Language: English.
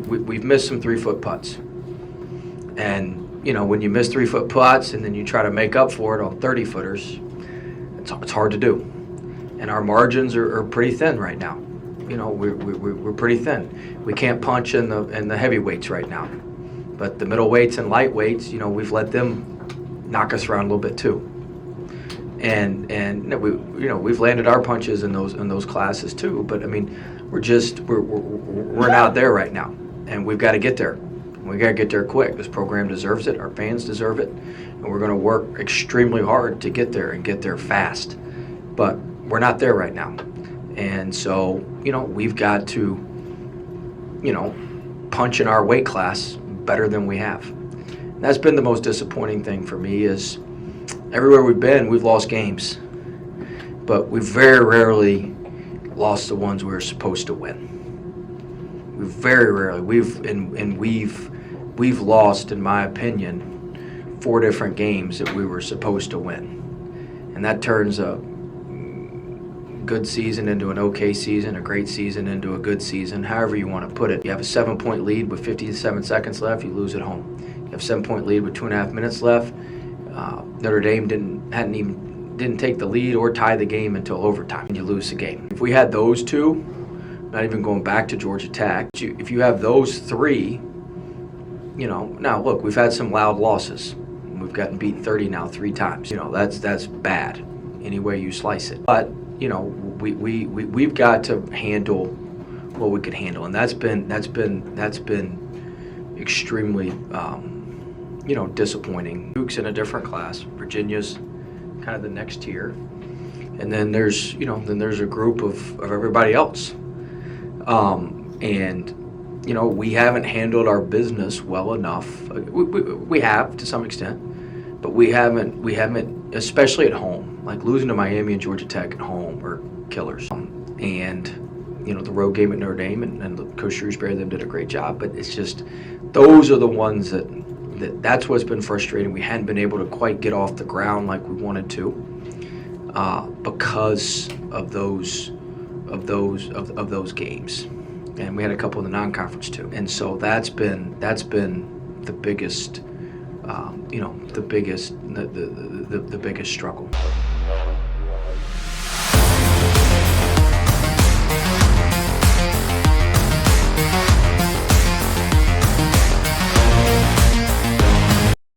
we've missed some 3-foot putts. And, when you miss 3-foot putts and then you try to make up for it on 30-footers, it's hard to do. And our margins are pretty thin right now. We're pretty thin. We can't punch in the heavyweights right now. But the middleweights and lightweights, we've let them knock us around a little bit too. And we've landed our punches in those classes too. But I mean, we're not there right now, and we've got to get there. We got to get there quick. This program deserves it. Our fans deserve it, and we're going to work extremely hard to get there and get there fast. But we're not there right now, and so we've got to punch in our weight class better than we have. And that's been the most disappointing thing for me is everywhere we've been, we've lost games, but we've very rarely lost the ones we were supposed to win. We've very rarely we've lost, in my opinion, 4 different games that we were supposed to win, and that turns a good season into an okay season, a great season into a good season, however you want to put it. You have a 7-point lead with 57 seconds left, you lose at home. You have a 7-point lead with 2.5 minutes left. Notre Dame didn't take the lead or tie the game until overtime, and you lose the game. If we had those two, not even going back to Georgia Tech, if you have those 3, now look, we've had some loud losses. We've gotten beat 30 now 3 times. That's bad, any way you slice it. But we've got to handle what we could handle, and that's been extremely disappointing. Duke's in a different class. Virginia's kind of the next tier, and then there's a group of everybody else, and we haven't handled our business well enough. We have to some extent, but we haven't, especially at home. Like losing to Miami and Georgia Tech at home are killers. And the road game at Notre Dame and Coach Shrewsbury, them did a great job. But it's just those are the ones that's what's been frustrating. We hadn't been able to quite get off the ground like we wanted to because of those games. And we had a couple in the non-conference too. And so that's been the biggest, the biggest struggle.